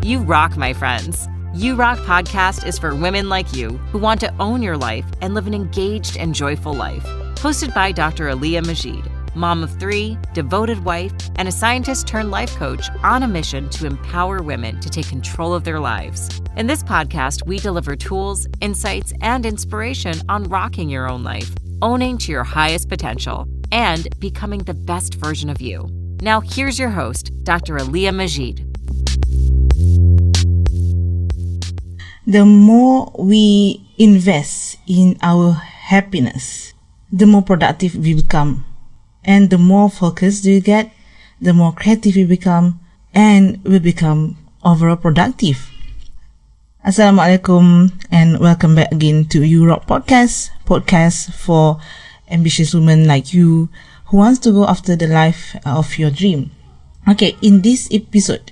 You rock, my friends. You Rock podcast is for women like you who want to own your life and live an engaged and joyful life. Hosted by Dr. Aliyah Majid, mom of 3, devoted wife, and a scientist-turned-life coach on a mission to empower women to take control of their lives. In this podcast, we deliver tools, insights, and inspiration on rocking your own life, owning to your highest potential, and becoming the best version of you. Now, here's your host, Dr. Aliyah Majid. The more we invest in our happiness, the more productive we become. And the more focused you get, the more creative you become, and we become overall productive. Assalamualaikum, and welcome back again to You Rock podcast for ambitious women like you who wants to go after the life of your dream. Okay, in this episode,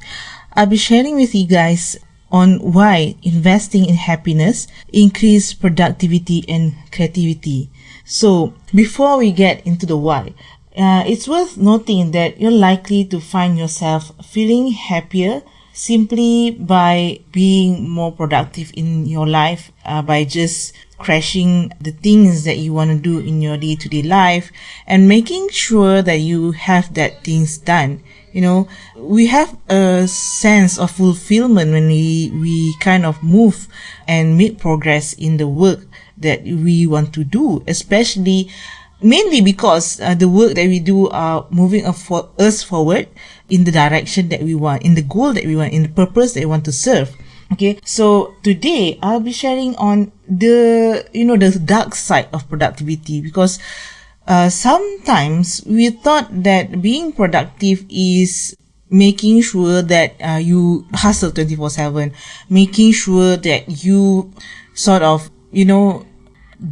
I'll be sharing with you guys on why investing in happiness increase productivity and creativity. So, before we get into the why, it's worth noting that you're likely to find yourself feeling happier simply by being more productive in your life, by just crashing the things that you want to do in your day-to-day life and making sure that you have that things done. You know, we have a sense of fulfillment when we kind of move and make progress in the work that we want to do, especially mainly because the work that we do are moving us forward in the direction that we want, in the goal that we want, in the purpose that we want to serve. Okay, so today I'll be sharing on the dark side of productivity, because sometimes we thought that being productive is making sure that you hustle 24/7, making sure that you sort of,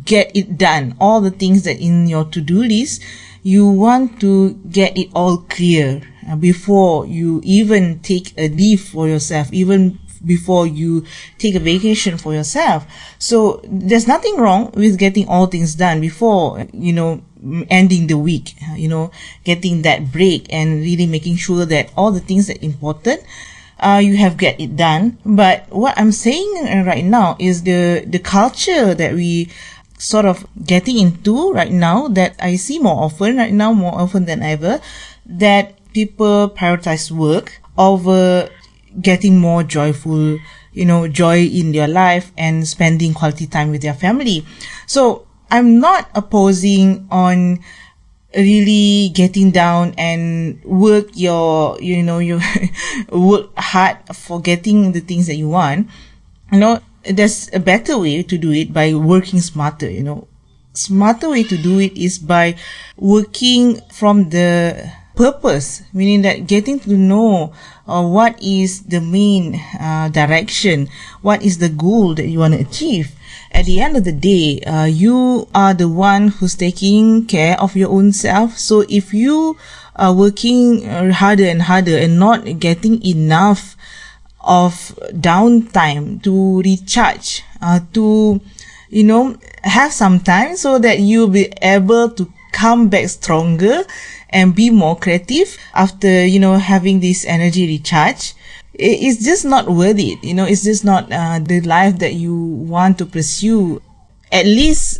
get it done. All the things that in your to-do list, you want to get it all clear before you even take a leave for yourself, even before you take a vacation for yourself. So there's nothing wrong with getting all things done before, ending the week, getting that break and really making sure that all the things that are important, you have get it done. But what I'm saying right now is the culture that we sort of getting into right now, that I see more often than ever, that people prioritize work over getting more joyful, joy in their life and spending quality time with their family. So I'm not opposing on really getting down and work your work hard for getting the things that you want. There's a better way to do it by working smarter. Smarter way to do it is by working from the purpose, meaning that getting to know what is the main direction, what is the goal that you want to achieve. At the end of the day, you are the one who's taking care of your own self. So if you are working harder and harder and not getting enough of downtime to recharge, to have some time so that you'll be able to come back stronger and be more creative after having this energy recharge, it's just not worth it. It's just not the life that you want to pursue, at least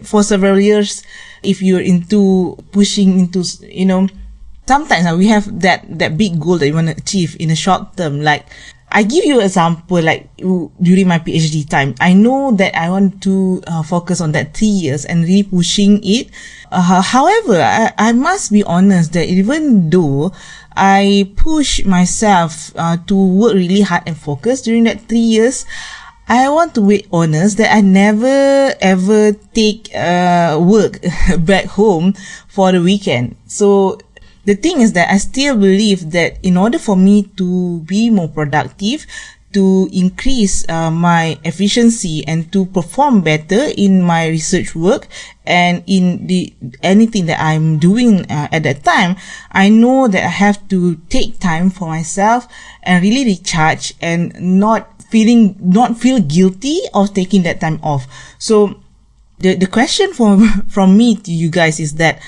for several years. If you're into pushing into, sometimes we have that big goal that you want to achieve in a short term. Like, I give you an example, like during my PhD time, I know that I want to focus on that 3 years and really pushing it. However, I must be honest that even though I push myself to work really hard and focus during that 3 years, I want to be honest that I never ever take work back home for the weekend. So the thing is that I still believe that in order for me to be more productive, to increase my efficiency and to perform better in my research work and in anything that I'm doing at that time, I know that I have to take time for myself and really recharge and not feel guilty of taking that time off. So the question from me to you guys is that,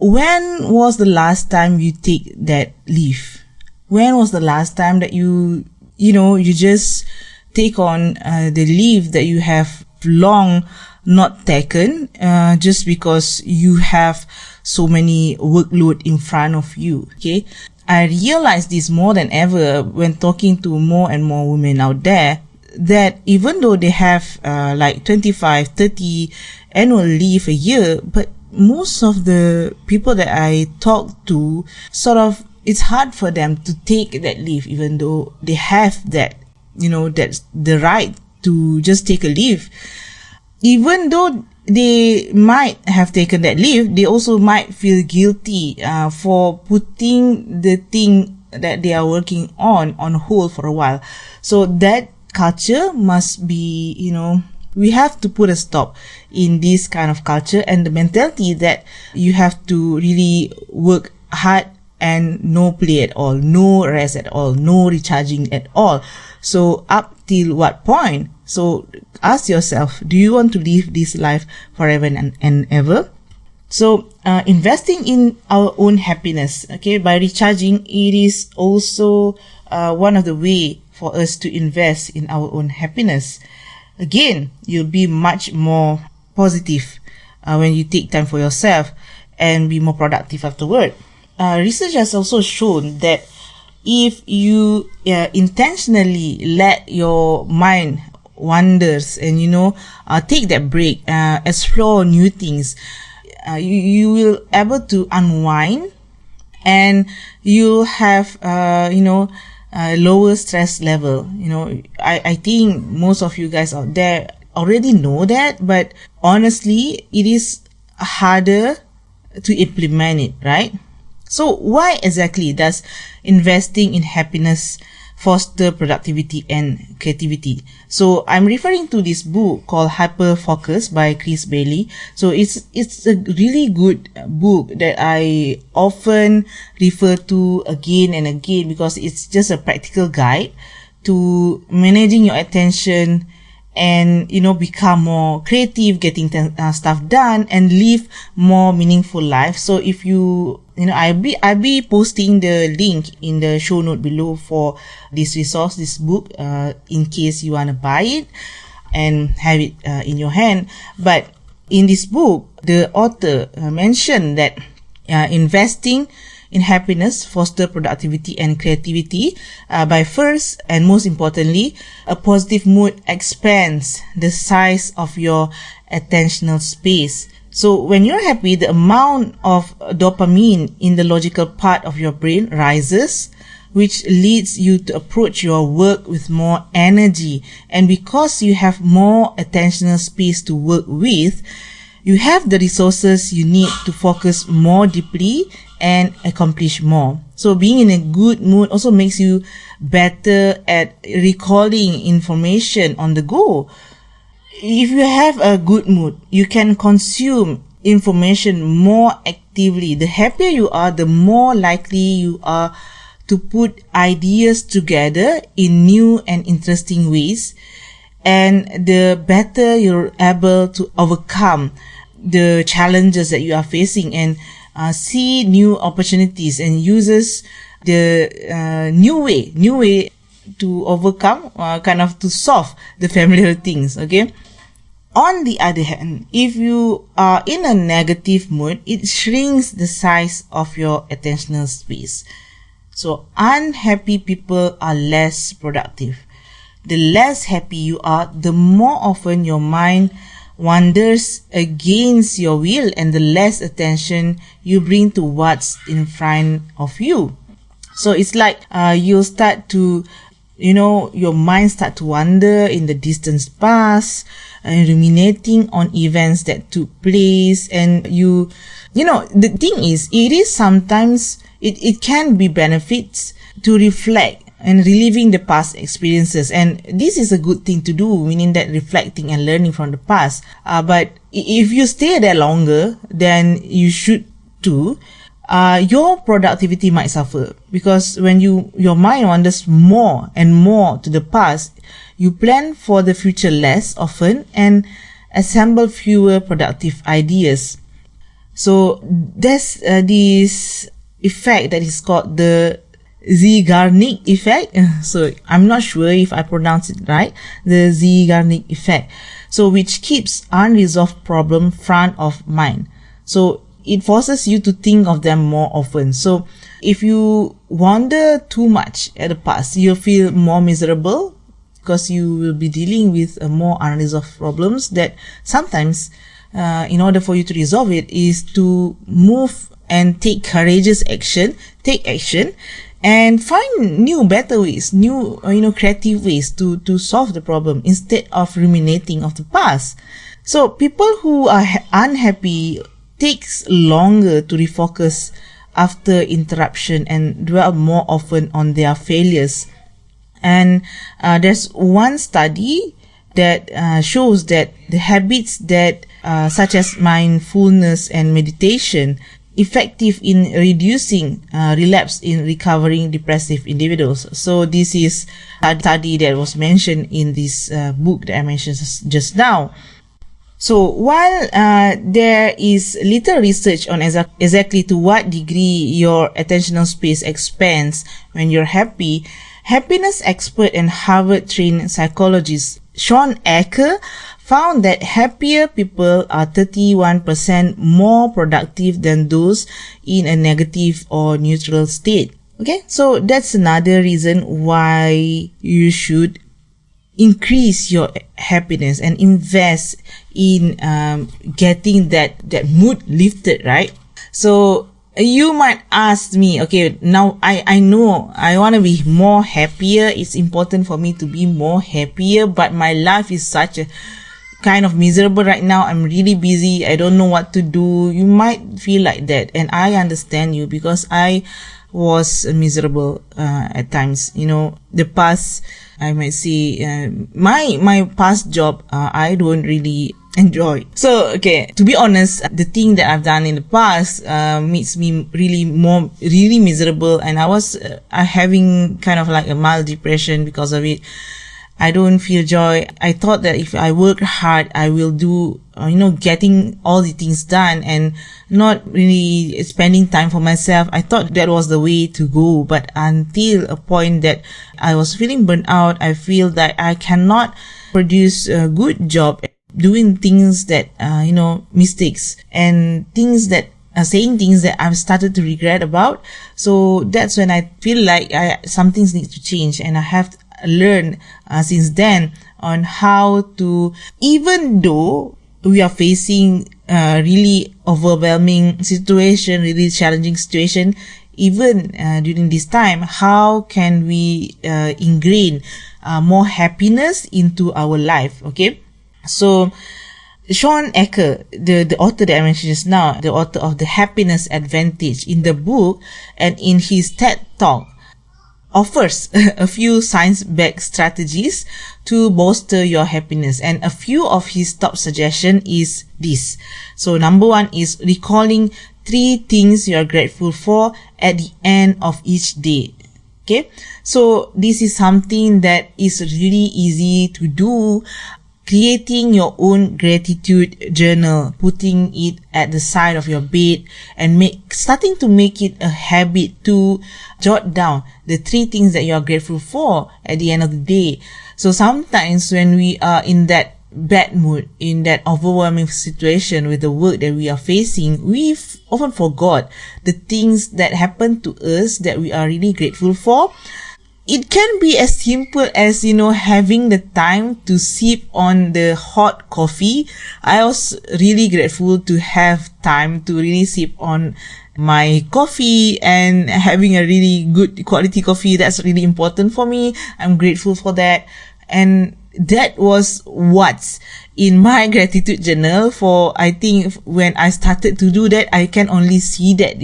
when was the last time you take that leave? When was the last time that you you just take on the leave that you have long not taken, just because you have so many workload in front of you. Okay. I realize this more than ever when talking to more and more women out there, that even though they have like 25, 30 annual leave a year, but most of the people that I talk to, it's hard for them to take that leave, even though they have that, that's the right to just take a leave. Even though they might have taken that leave, they also might feel guilty for putting the thing that they are working on hold for a while. So that culture must be, we have to put a stop in this kind of culture and the mentality that you have to really work hard and no play at all, no rest at all, no recharging at all. So up till what point? So ask yourself, do you want to live this life forever and ever? So investing in our own happiness, okay, by recharging, it is also one of the way for us to invest in our own happiness. Again, you'll be much more positive when you take time for yourself and be more productive afterward. Research has also shown that if you intentionally let your mind wanders and take that break, explore new things, you will able to unwind, and you'll have lower stress level. I think most of you guys out there already know that, but honestly it is harder to implement it, right? So why exactly does investing in happiness foster productivity and creativity? So I'm referring to this book called Hyper Focus by Chris Bailey. So it's a really good book that I often refer to again and again, because it's just a practical guide to managing your attention and become more creative, getting stuff done, and live more meaningful life. So if I'll be posting the link in the show note below for this resource, this book, in case you want to buy it and have it in your hand. But in this book, the author mentioned that investing in happiness foster productivity and creativity by first and most importantly, a positive mood expands the size of your attentional space. So when you're happy, the amount of dopamine in the logical part of your brain rises, which leads you to approach your work with more energy. And because you have more attentional space to work with, you have the resources you need to focus more deeply and accomplish more. So being in a good mood also makes you better at recalling information on the go. If you have a good mood, you can consume information more actively. The happier you are, the more likely you are to put ideas together in new and interesting ways, and the better you're able to overcome the challenges that you are facing and see new opportunities and uses the new way to overcome, to solve the familiar things. Okay. On the other hand, if you are in a negative mood, it shrinks the size of your attentional space. So unhappy people are less productive. The less happy you are, the more often your mind wanders against your will, and the less attention you bring to what's in front of you. So it's like you'll start to, your mind start to wander in the distant past, ruminating on events that took place. And the thing is, it is sometimes, it can be benefits to reflect and reliving the past experiences. And this is a good thing to do, meaning that reflecting and learning from the past. But if you stay there longer than you should do, your productivity might suffer, because when your mind wanders more and more to the past, you plan for the future less often and assemble fewer productive ideas. So there's this effect that is called the Zeigarnik effect. So I'm not sure if I pronounce it right. The Zeigarnik effect. So which keeps unresolved problem front of mind. So it forces you to think of them more often. So if you wonder too much at the past, you'll feel more miserable because you will be dealing with more unresolved problems that sometimes in order for you to resolve it is to move and take courageous action, take action and find new, better ways, new, creative ways to solve the problem instead of ruminating of the past. So people who are unhappy takes longer to refocus after interruption and dwell more often on their failures. And there's one study that shows that the habits that such as mindfulness and meditation effective in reducing relapse in recovering depressive individuals. So this is a study that was mentioned in this book that I mentioned just now. So while there is little research on exactly to what degree your attentional space expands when you're happy, happiness expert and Harvard-trained psychologist Shawn Achor found that happier people are 31% more productive than those in a negative or neutral state. Okay, so that's another reason why you should increase your happiness and invest in getting that mood lifted, right? So you might ask me, okay, now I know I want to be more happier. It's important for me to be more happier, but my life is such a kind of miserable right now. I'm really busy. I don't know what to do. You might feel like that. And I understand you because I was miserable at times. The past, I might say, my past job, I don't really enjoy. So, okay, to be honest, the thing that I've done in the past makes me really miserable, and I was having kind of like a mild depression because of it. I don't feel joy. I thought that if I work hard, I will do, getting all the things done and not really spending time for myself. I thought that was the way to go. But until a point that I was feeling burnt out, I feel that I cannot produce a good job doing things that, mistakes and things that saying things that I've started to regret about. So that's when I feel like some things need to change, and I have learned since then on how to, even though we are facing really overwhelming situation, really challenging situation, even during this time, how can we ingrain more happiness into our life? Okay, so Shawn Achor, the author that I mentioned just now, the author of The Happiness Advantage, in the book and in his TED Talk, offers a few science-backed strategies to bolster your happiness. And a few of his top suggestion is this. So number one is recalling 3 things you are grateful for at the end of each day. Okay, so this is something that is really easy to do. Creating your own gratitude journal, putting it at the side of your bed, and starting to make it a habit to jot down the 3 things that you are grateful for at the end of the day. So sometimes when we are in that bad mood, in that overwhelming situation with the work that we are facing, we've often forgot the things that happen to us that we are really grateful for. It can be as simple as, having the time to sip on the hot coffee. I was really grateful to have time to really sip on my coffee and having a really good quality coffee. That's really important for me. I'm grateful for that. And that was what's in my gratitude journal for, I think, when I started to do that, I can only see that,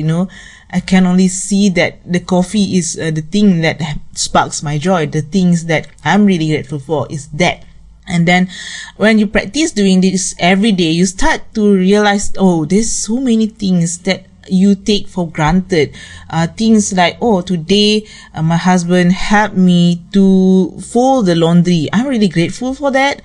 I can only see that the coffee is the thing that sparks my joy. The things that I'm really grateful for is that. And then when you practice doing this every day, you start to realize, there's so many things that you take for granted. Things like, today my husband helped me to fold the laundry. I'm really grateful for that.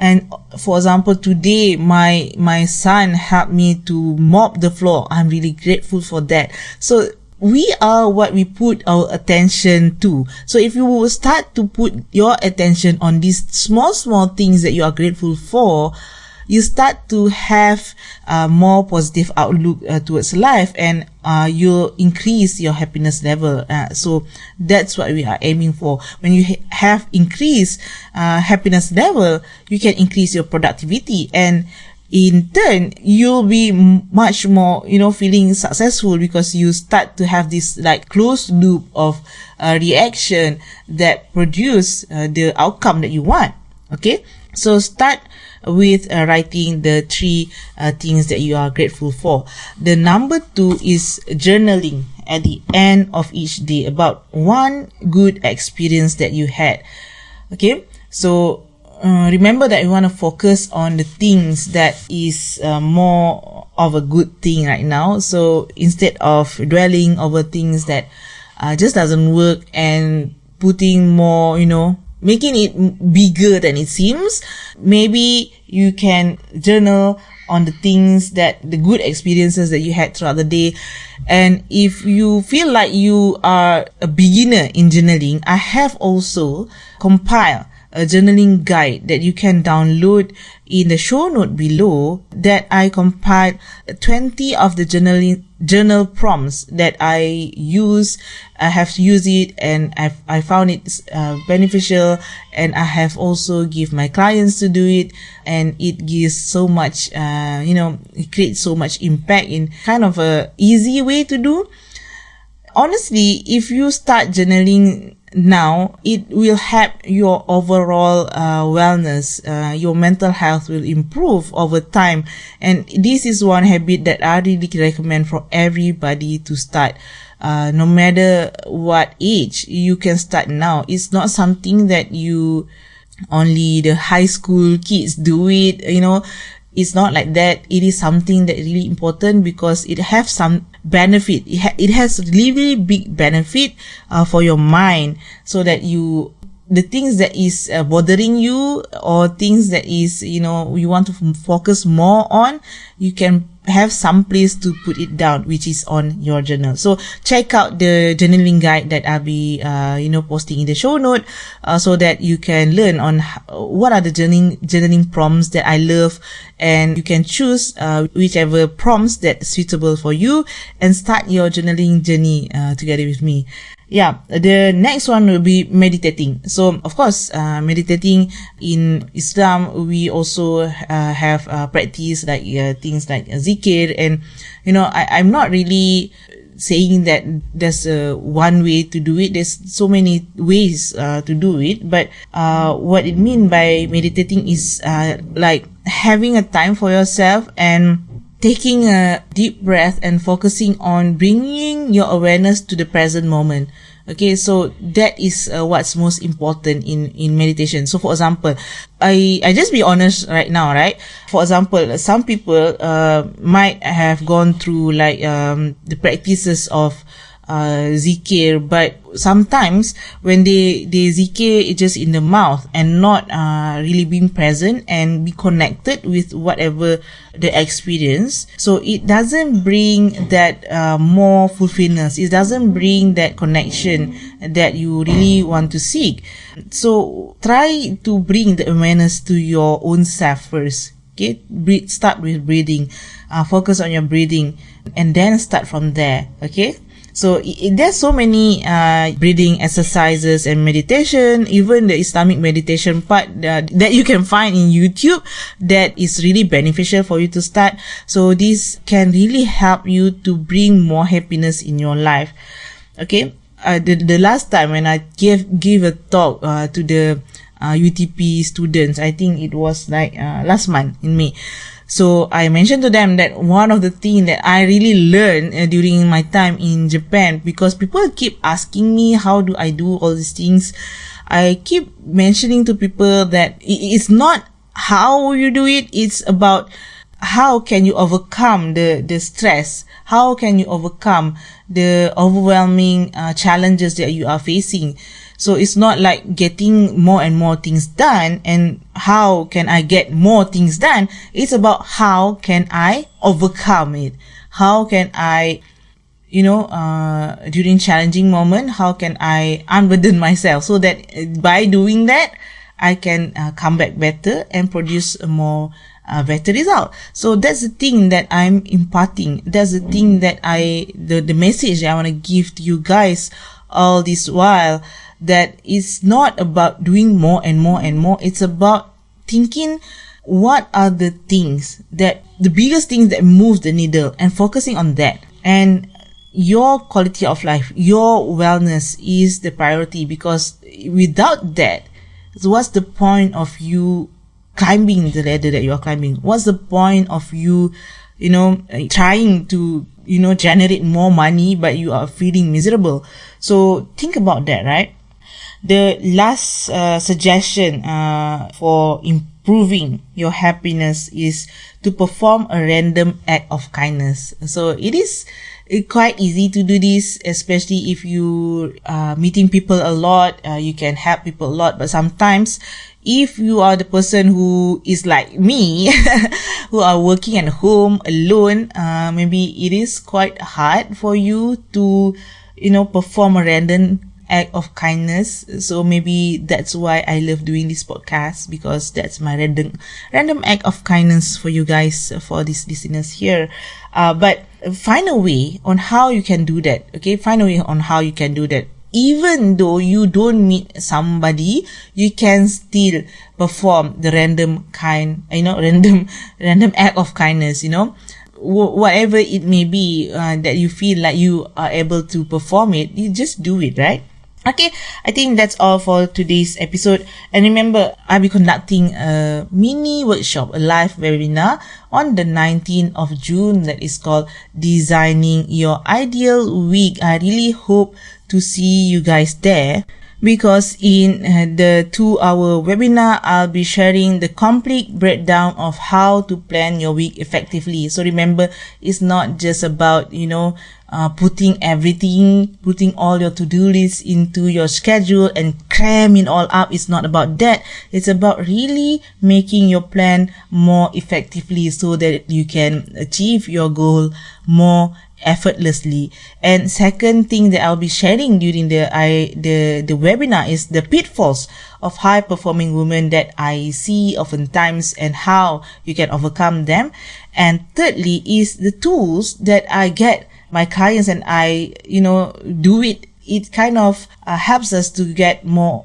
And for example, today my son helped me to mop the floor. I'm really grateful for that. So we are what we put our attention to. So if you will start to put your attention on these small things that you are grateful for, you start to have a more positive outlook towards life, and you'll increase your happiness level. So that's what we are aiming for. When you have increased happiness level, you can increase your productivity, and in turn, you'll be much more, feeling successful, because you start to have this like closed loop of reaction that produce the outcome that you want. Okay, so start with writing the 3 things that you are grateful for. The number 2 is journaling at the end of each day about one good experience that you had. Okay, so remember that we want to focus on the things that is more of a good thing right now. So instead of dwelling over things that just doesn't work and putting more, making it bigger than it seems, maybe you can journal on the things the good experiences that you had throughout the day. And if you feel like you are a beginner in journaling, I have also compiled a journaling guide that you can download in the show note below, that I compiled 20 of the journal prompts that I use. I have used it, and I found it beneficial, and I have also give my clients to do it, and it gives so much, it creates so much impact in kind of a easy way to do. Honestly, if you start journaling now, it will help your overall wellness. Your mental health will improve over time, and this is one habit that I really recommend for everybody to start. No matter what age, you can start now. It's not something that only the high school kids do it, It's not like that. It is something that is really important, because it has some benefit. It has really big benefit for your mind, so that the things that is bothering you, or things that is, you want to focus more on, you can have some place to put it down, which is on your journal. So check out the journaling guide that I'll be, posting in the show note, so that you can learn on what are the journaling prompts that I love, and you can choose whichever prompts that's suitable for you, and start your journaling journey together with me. Yeah, the next one will be meditating. So, of course, meditating in Islam, we also have practice like things like zikir, and I'm not really saying that there's one way to do it. There's so many ways to do it, but what it means by meditating is like having a time for yourself and taking a deep breath and focusing on bringing your awareness to the present moment. Okay, so that is what's most important in meditation. So for example, I just be honest right now, right? For example, some people might have gone through like the practices of zikir, but sometimes when they zikir, it's just in the mouth and not really being present and be connected with whatever the experience. So it doesn't bring that more fulfillment. It doesn't bring that connection that you really want to seek. So try to bring the awareness to your own self first. Okay, start with breathing. Focus on your breathing, and then start from there. Okay. So there's so many breathing exercises and meditation, even the Islamic meditation part that you can find in YouTube, that is really beneficial for you to start. So this can really help you to bring more happiness in your life. Okay, the last time when I gave a talk to the UTP students, I think it was like last month in May. So I mentioned to them that one of the things that I really learned during my time in Japan, because people keep asking me how do I do all these things, I keep mentioning to people that it's not how you do it, it's about how can you overcome the stress, how can you overcome the overwhelming challenges that you are facing. So it's not like getting more and more things done and how can I get more things done. It's about how can I overcome it? How can I during challenging moment, how can I unburden myself so that by doing that, I can come back better and produce a more better result. So that's the thing that I'm imparting. That's the thing that the message that I want to give to you guys all this while, that it's not about doing more and more and more. It's about thinking what are the biggest things that move the needle and focusing on that. And your quality of life, your wellness is the priority, because without that, what's the point of you climbing the ladder that you are climbing? What's the point of you, trying to, generate more money, but you are feeling miserable? So think about that, right? The last suggestion for improving your happiness is to perform a random act of kindness. So it is quite easy to do this, especially if you are meeting people a lot. You can help people a lot, but sometimes if you are the person who is like me, who are working at home alone, maybe it is quite hard for you to, perform a random act of kindness. So maybe that's why I love doing this podcast, because that's my random act of kindness for you guys, for these listeners here. But find a way on how you can do that. Okay, find a way on how you can do that. Even though you don't meet somebody, you can still perform the random act of kindness. Whatever it may be that you feel like you are able to perform it, you just do it, right? Okay, I think that's all for today's episode. And remember, I'll be conducting a mini workshop, a live webinar on the 19th of June that is called Designing Your Ideal Week. I really hope to see you guys there, because in the 2-hour webinar, I'll be sharing the complete breakdown of how to plan your week effectively. So remember, it's not just about, putting all your to-do lists into your schedule and cramming all up. It's not about that. It's about really making your plan more effectively so that you can achieve your goal more effortlessly. And second thing that I'll be sharing during the webinar is the pitfalls of high performing women that I see oftentimes and how you can overcome them. And thirdly is the tools that I get my clients and I, do it. It kind of helps us to get more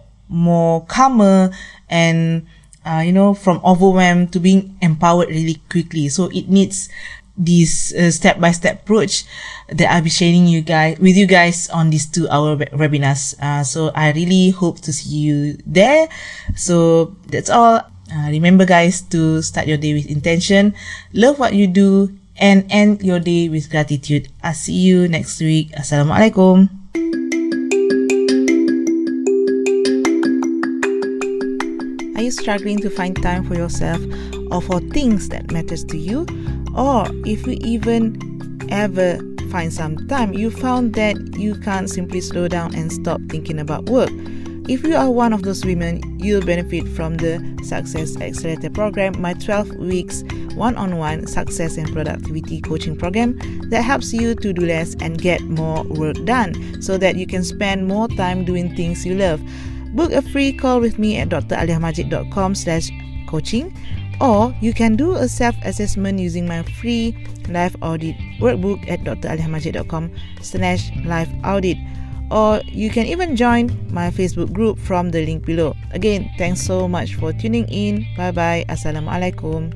calmer and, from overwhelmed to being empowered really quickly. So it needs this step-by-step approach that I'll be sharing with you guys on these 2-hour webinars. So I really hope to see you there. So that's all. Remember guys, to start your day with intention, love what you do, and end your day with gratitude. I'll see you next week. Assalamualaikum. Are you struggling to find time for yourself or for things that matters to you? Or if you even ever find some time, you found that you can't simply slow down and stop thinking about work. If you are one of those women, you'll benefit from the Success Accelerator program, my 12 weeks one-on-one success and productivity coaching program that helps you to do less and get more work done so that you can spend more time doing things you love. Book a free call with me at draliamajid.com/coaching, or you can do a self-assessment using my free life audit workbook at draliamajid.com/life audit. Or you can even join my Facebook group from the link below. Again, thanks so much for tuning in. Bye bye. Assalamualaikum.